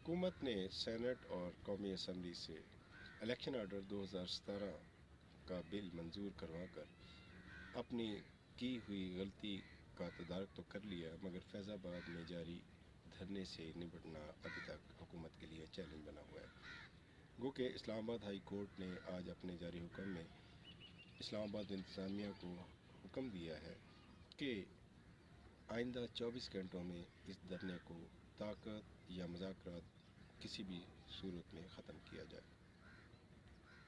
حکومت نے سینٹ اور قومی اسمبلی سے الیکشن آرڈر 2017 کا بل منظور کروا کر اپنی کی ہوئی غلطی کا تدارک تو کر لیا، مگر فیض آباد میں جاری دھرنے سے نمٹنا ابھی تک حکومت کے لیے چیلنج بنا ہوا ہے۔ گو کہ اسلام آباد ہائی کورٹ نے آج اپنے جاری حکم میں اسلام آباد انتظامیہ کو حکم دیا ہے کہ آئندہ 24 گھنٹوں میں اس دھرنے کو طاقت یا مذاکرات کسی بھی صورت میں ختم کیا جائے۔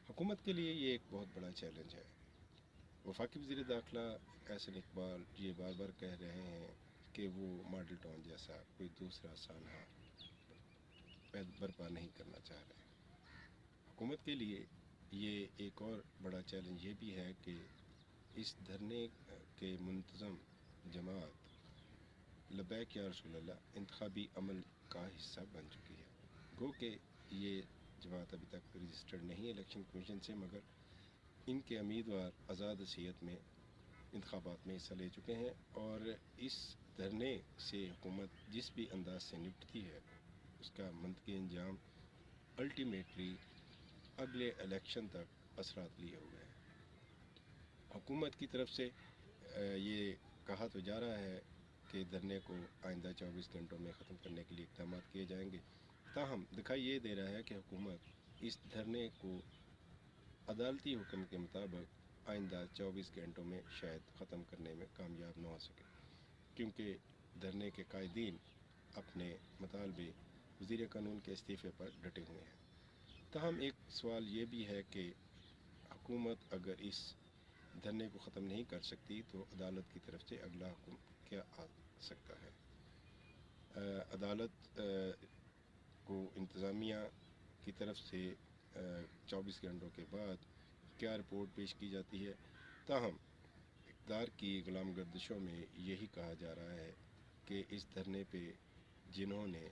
حکومت کے لیے یہ ایک بہت بڑا چیلنج ہے۔ وفاقی وزیر داخلہ احسن اقبال یہ بار بار کہہ رہے ہیں کہ وہ ماڈل ٹاؤن جیسا کوئی دوسرا سانحہ برپا نہیں کرنا چاہ رہے۔ حکومت کے لیے یہ ایک اور بڑا چیلنج یہ بھی ہے کہ اس دھرنے کے منتظم جماعت لبیک یا رسول اللہ انتخابی عمل کا حصہ بن چکی ہے۔ گو کہ یہ جماعت ابھی تک رجسٹرڈ نہیں ہے الیکشن کمیشن سے، مگر ان کے امیدوار آزاد حیثیت میں انتخابات میں حصہ لے چکے ہیں، اور اس دھرنے سے حکومت جس بھی انداز سے نپٹتی ہے اس کا منطقی انجام الٹیمیٹلی اگلے الیکشن تک اثرات لیے ہوئے ہیں۔ حکومت کی طرف سے یہ کہا تو جا رہا ہے کہ دھرنے کو آئندہ 24 گھنٹوں میں ختم کرنے کے لیے اقدامات کیے جائیں گے، تاہم دکھائی یہ دے رہا ہے کہ حکومت اس دھرنے کو عدالتی حکم کے مطابق آئندہ 24 گھنٹوں میں شاید ختم کرنے میں کامیاب نہ ہو سکے، کیونکہ دھرنے کے قائدین اپنے مطالبے وزیر قانون کے استعفے پر ڈٹے ہوئے ہیں۔ تاہم ایک سوال یہ بھی ہے کہ حکومت اگر اس دھرنے کو ختم نہیں کر سکتی تو عدالت کی طرف سے اگلا حکم کیا آ سکتا ہے؟ عدالت کو انتظامیہ کی طرف سے 24 گھنٹوں کے بعد کیا رپورٹ پیش کی جاتی ہے؟ تاہم اقتدار کی غلام گردشوں میں یہی کہا جا رہا ہے کہ اس دھرنے پہ جنہوں نے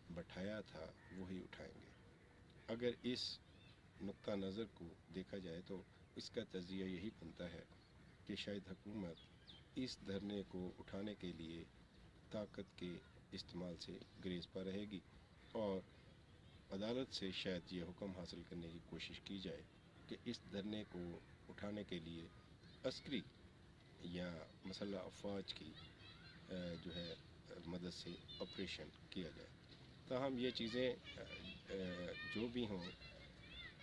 بٹھایا تھا وہی اٹھائیں گے۔ اگر اس نقطہ نظر کو دیکھا جائے تو اس کا تجزیہ یہی بنتا ہے کہ شاید حکومت اس دھرنے کو اٹھانے کے لیے طاقت کے استعمال سے گریز پا رہے گی، اور عدالت سے شاید یہ حکم حاصل کرنے کی کوشش کی جائے کہ اس دھرنے کو اٹھانے کے لیے عسکری یا مسلح افواج کی جو ہے مدد سے آپریشن کیا جائے۔ تاہم یہ چیزیں جو بھی ہوں،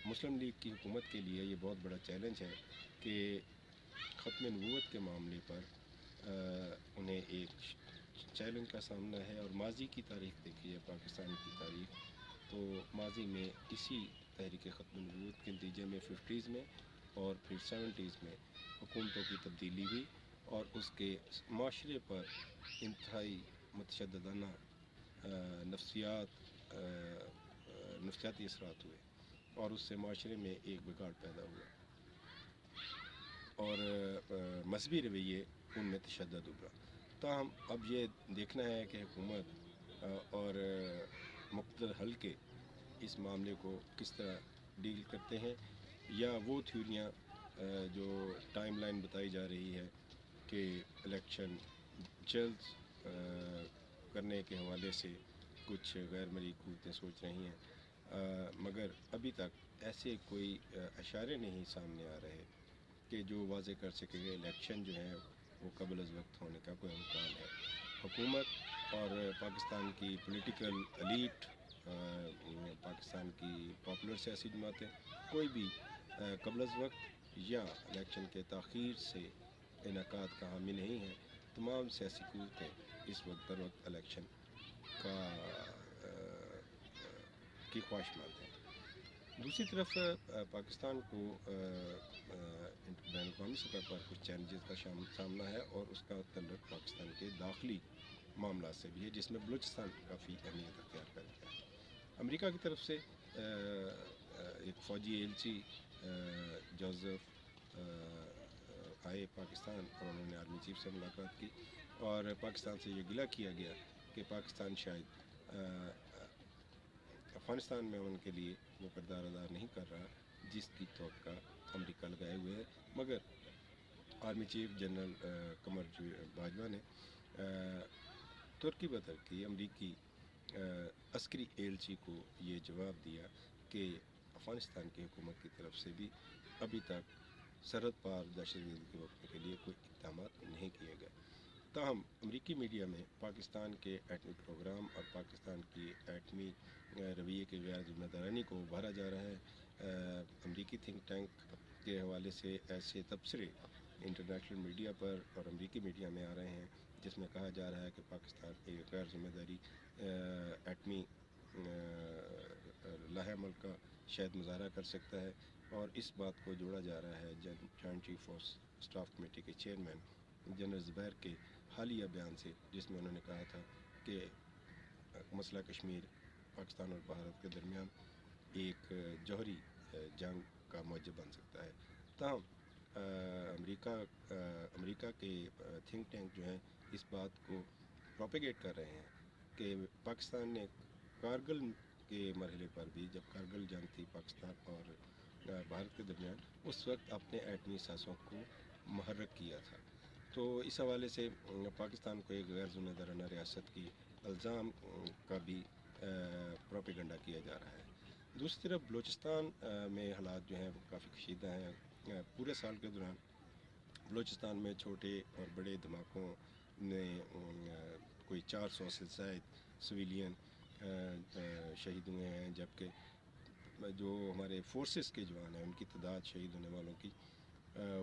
مسلم لیگ کی حکومت کے لیے یہ بہت بڑا چیلنج ہے کہ ختم نبوت کے معاملے پر انہیں ایک چیلنج کا سامنا ہے، اور ماضی کی تاریخ دیکھیے، پاکستان کی تاریخ، تو ماضی میں اسی تحریک ختم نبوت کے نتیجے میں 50s میں اور پھر 70s میں حکومتوں کی تبدیلی ہوئی، اور اس کے معاشرے پر انتہائی متشددانہ نفسیاتی اثرات ہوئے، اور اس سے معاشرے میں ایک بگاڑ پیدا ہوا، اور مذہبی رویے ان میں تشدد ابھرا۔ تاہم اب یہ دیکھنا ہے کہ حکومت اور مقتدر حلقے اس معاملے کو کس طرح ڈیل کرتے ہیں، یا وہ تھیوریاں جو ٹائم لائن بتائی جا رہی ہے کہ الیکشن جلد کرنے کے حوالے سے کچھ غیر مری قوتیں سوچ رہی ہیں، مگر ابھی تک ایسے کوئی اشارے نہیں سامنے آ رہے کہ جو واضح کر سکے کہ الیکشن جو ہے وہ قبل از وقت ہونے کا کوئی امکان ہے۔ حکومت اور پاکستان کی پولیٹیکل ایلیٹ، پاکستان کی پاپولر سیاسی جماعتیں کوئی بھی قبل از وقت یا الیکشن کے تاخیر سے انعقاد کا حامی نہیں ہے۔ تمام سیاسی قوتیں اس وقت بر وقت الیکشن کی خواہش مند ہیں۔ دوسری طرف پاکستان کو بین الاقوامی سطح پر کچھ چیلنجز کا سامنا ہے، اور اس کا تعلق پاکستان کے داخلی معاملات سے بھی ہے، جس میں بلوچستان کافی اہمیت اختیار کرتا ہے۔ امریکہ کی طرف سے ایک فوجی ایلچی جوزف آئے پاکستان، اور انہوں نے آرمی چیف سے ملاقات کی، اور پاکستان سے یہ گلہ کیا گیا کہ پاکستان شاید افغانستان میں امن کے لیے وہ کردار ادا نہیں کر رہا جس کی توقع امریکہ لگائے ہوئے ہے، مگر army chief general Qamar Bajwa نے ترکی بدر کی امریکی عسکری ایلچی کو یہ جواب دیا کہ افغانستان کی حکومت کی طرف سے بھی ابھی تک سرحد پار دہشت گردی کو روکنے کے لیے کوئی اقدامات نہیں کیے گئے۔ تاہم امریکی میڈیا میں پاکستان کے ایٹمی پروگرام اور پاکستان کی ایٹمی رویے کے غیر ذمہ دارانی کو ابھارا جا رہا ہے۔ امریکی تھنک ٹینک کے حوالے سے ایسے تبصرے انٹرنیشنل میڈیا پر اور امریکی میڈیا میں آ رہے ہیں جس میں کہا جا رہا ہے کہ پاکستان ایک غیر ذمہ داری ایٹمی لائحہ عمل کا شاید مظاہرہ کر سکتا ہے، اور اس بات کو جوڑا جا رہا ہے joint chief of staff committee کے چیئرمین جنرل زبیر کے حالیہ بیان سے، جس میں انہوں نے کہا تھا کہ مسئلہ کشمیر پاکستان اور بھارت کے درمیان ایک جوہری جنگ کا موجب بن سکتا ہے۔ تاہم امریکہ کے تھنک ٹینک جو ہیں اس بات کو پروپیگیٹ کر رہے ہیں کہ پاکستان نے کارگل کے مرحلے پر بھی، جب کارگل جنگ تھی پاکستان اور بھارت کے درمیان، اس وقت اپنے ایٹمی سازوں کو محرک کیا تھا۔ تو اس حوالے سے پاکستان کو ایک غیر ذمہ دارانہ ریاست کی الزام کا بھی پروپیگنڈا کیا جا رہا ہے۔ دوسری طرف بلوچستان میں حالات جو ہیں وہ کافی کشیدہ ہیں۔ پورے سال کے دوران بلوچستان میں چھوٹے اور بڑے دھماکوں نے کوئی 400 سے زائد سویلین شہید ہوئے ہیں، جبکہ جو ہمارے فورسز کے جوان ہیں ان کی تعداد شہید ہونے والوں کی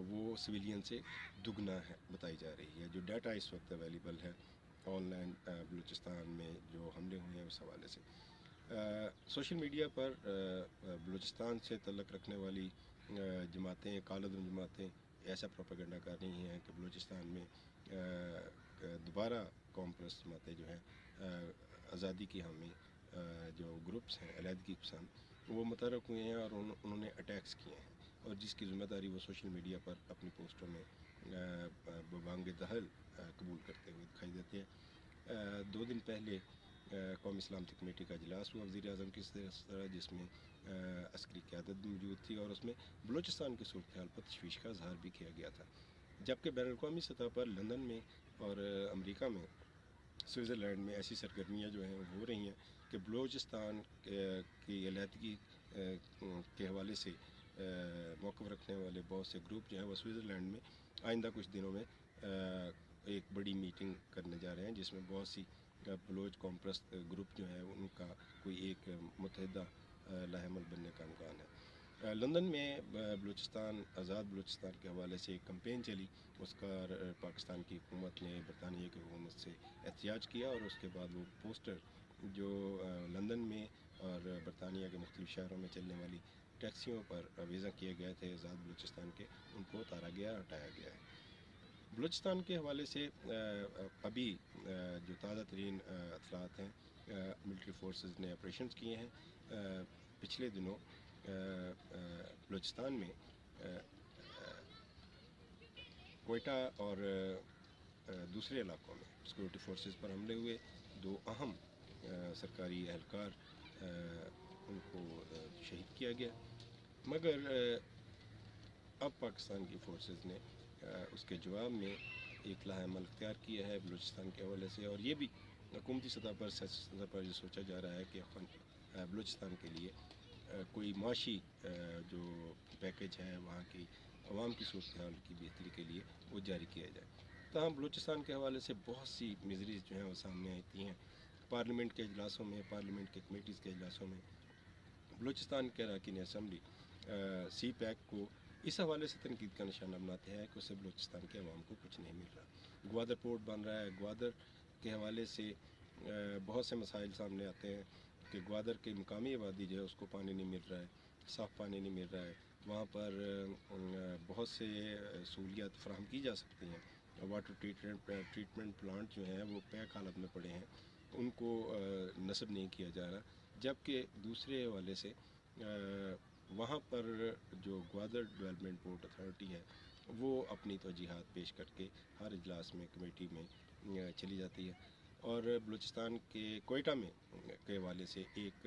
وہ سویلین سے دگنا ہے بتائی جا رہی ہے۔ جو ڈیٹا اس وقت اویلیبل ہے آن لائن بلوچستان میں جو حملے ہوئے ہیں اس حوالے سے، سوشل میڈیا پر بلوچستان سے تعلق رکھنے والی جماعتیں، کالعدم جماعتیں ایسا پروپیگنڈا کر رہی ہیں کہ بلوچستان میں دوبارہ قوم پرست جماعتیں جو ہیں آزادی کی حامی جو گروپس ہیں علیحدگی پسند، وہ متحرک ہوئے ہیں اور انہوں نے اٹیکس کیے ہیں، اور جس کی ذمہ داری وہ سوشل میڈیا پر اپنی پوسٹوں میں ببانگ دہل قبول کرتے ہوئے دکھائی دیتے ہیں۔ 2 دن پہلے قومی اسلامتی کمیٹی کا اجلاس ہوا وزیر اعظم کی طرح، جس میں عسکری قیادت بھی موجود تھی، اور اس میں بلوچستان کی صورتحال پر تشویش کا اظہار بھی کیا گیا تھا۔ جبکہ بین الاقوامی سطح پر لندن میں اور امریکہ میں، سوئٹزرلینڈ میں ایسی سرگرمیاں جو ہیں ہو رہی ہیں کہ بلوچستان کی علیحدگی کے حوالے سے موقف رکھنے والے بہت سے گروپ جو ہیں وہ سوئٹزرلینڈ میں آئندہ کچھ دنوں میں ایک بڑی میٹنگ کرنے جا رہے ہیں، جس میں بہت سی بلوچ قوم پرست گروپ جو ہیں ان کا کوئی ایک متحدہ لائحہ عمل بننے کا امکان ہے۔ لندن میں بلوچستان، آزاد بلوچستان کے حوالے سے ایک کمپین چلی، اس کا پاکستان کی حکومت نے برطانیہ کی حکومت سے احتجاج کیا، اور اس کے بعد وہ پوسٹر جو لندن میں اور برطانیہ کے مختلف شہروں میں چلنے والی ٹیکسیوں پر وضع کیے گئے تھے آزاد بلوچستان کے، ان کو اتارا گیا، ہٹایا گیا ہے۔ بلوچستان کے حوالے سے ابھی جو تازہ ترین اطلاعات ہیں، ملٹری فورسز نے آپریشنز کیے ہیں پچھلے دنوں بلوچستان میں کوئٹہ اور دوسرے علاقوں میں سیکورٹی فورسز پر حملے ہوئے، 2 اہم سرکاری اہلکار ان کو شہید کیا گیا، مگر اب پاکستان کی فورسز نے اس کے جواب میں ایک لائحہ عمل اختیار کیا ہے بلوچستان کے حوالے سے، اور یہ بھی حکومتی سطح پر یہ سوچا جا رہا ہے کہ بلوچستان کے لیے کوئی معاشی جو پیکیج ہے وہاں کی عوام کی صورتحال کی بہتری کے لیے وہ جاری کیا جائے۔ تاہم بلوچستان کے حوالے سے بہت سی میزریز جو ہیں وہ سامنے آتی ہیں۔ پارلیمنٹ کے اجلاسوں میں، پارلیمنٹ کے کمیٹیز کے اجلاسوں میں بلوچستان کے اراکین اسمبلی سی پیک کو اس حوالے سے تنقید کا نشانہ بناتے ہیں کہ اسے بلوچستان کے عوام کو کچھ نہیں مل رہا۔ گوادر پورٹ بن رہا ہے، گوادر کے حوالے سے بہت سے مسائل سامنے آتے ہیں کہ گوادر کی مقامی آبادی جو ہے اس کو پانی نہیں مل رہا ہے، صاف پانی نہیں مل رہا ہے، وہاں پر بہت سے سہولیات فراہم کی جا سکتی ہیں، واٹر ٹریٹمنٹ پلانٹ جو ہیں وہ پیک حالت میں پڑے ہیں، ان کو نصب نہیں کیا جا رہا، جبکہ دوسرے حوالے سے وہاں پر جو گوادر ڈیولپمنٹ پورٹ اتھارٹی ہے وہ اپنی توجیحات پیش کر کے ہر اجلاس میں، کمیٹی میں چلی جاتی ہے، اور بلوچستان کے کوئٹہ میں کے حوالے سے ایک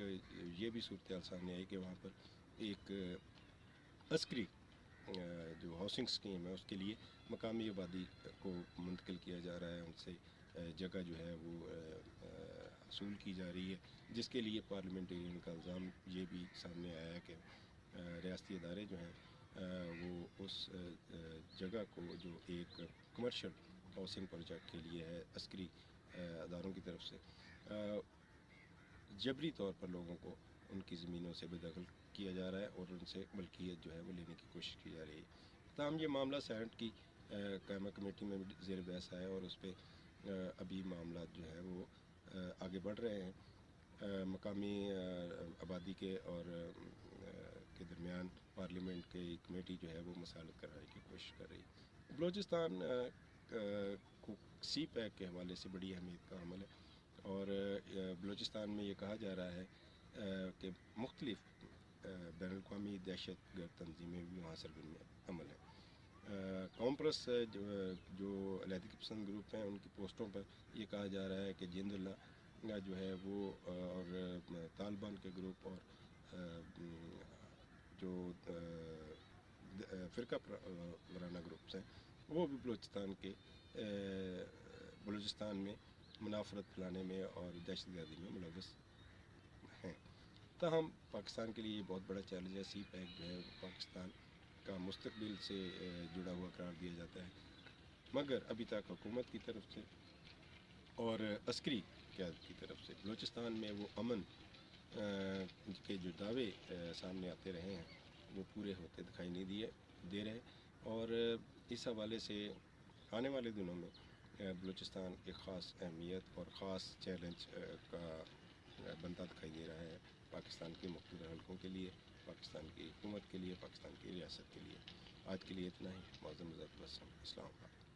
یہ بھی صورتحال سامنے آئی کہ وہاں پر ایک عسکری جو ہاؤسنگ اسکیم ہے اس کے لیے مقامی آبادی کو منتقل کیا جا رہا ہے، ان سے جگہ جو ہے وہ حصول کی جا رہی ہے، جس کے لیے پارلیمنٹیرین کا الزام یہ بھی سامنے آیا ہے کہ ریاستی ادارے جو ہیں وہ اس جگہ کو جو ایک کمرشل ہاؤسنگ پروجیکٹ کے لیے ہے عسکری اداروں کی طرف سے جبری طور پر لوگوں کو ان کی زمینوں سے بے دخل کیا جا رہا ہے اور ان سے ملکیت جو ہے وہ لینے کی کوشش کی جا رہی ہے۔ تاہم یہ معاملہ سینٹ کی قائمہ کمیٹی میں بھی زیر بحث ہے اور اس پہ ابھی معاملات جو ہے وہ آگے بڑھ رہے ہیں۔ مقامی آبادی کے اور کے درمیان پارلیمنٹ کی کمیٹی جو ہے وہ مسالت کرنے کی کوشش کر رہی ہے۔ بلوچستان کو سی پیک کے حوالے سے بڑی اہمیت کا عمل ہے اور بلوچستان میں یہ کہا جا رہا ہے کہ مختلف بین الاقوامی دہشت گرد تنظیمیں بھی وہاں سرگرم عمل ہیں۔ کامپرس جو علیحدگی پسند گروپ ہیں ان کی پوسٹوں پر یہ کہا جا رہا ہے کہ جند اللہ جو ہے وہ اور طالبان کے گروپ اور جو فرقہ وارانہ گروپس ہیں وہ بھی بلوچستان میں منافرت پھیلانے میں اور دہشت گردی میں ملوث ہیں۔ تاہم پاکستان کے لیے یہ بہت بڑا چیلنج ہے۔ سی پیک جو ہے وہ پاکستان کا مستقبل سے جڑا ہوا قرار دیا جاتا ہے، مگر ابھی تک حکومت کی طرف سے اور عسکری قیادت کی طرف سے بلوچستان میں وہ امن کے جو دعوے سامنے آتے رہے ہیں وہ پورے ہوتے دکھائی نہیں دے رہے، اور اس حوالے سے آنے والے دنوں میں بلوچستان ایک خاص اہمیت اور خاص چیلنج کا بنتا دکھائی دے رہا ہے پاکستان کے مختلف حلقوں کے لیے، پاکستان کی حکومت کے لیے، پاکستان کی ریاست کے لیے۔ آج کے لیے اتنا ہی۔ معظم تبسم، اسلام آباد۔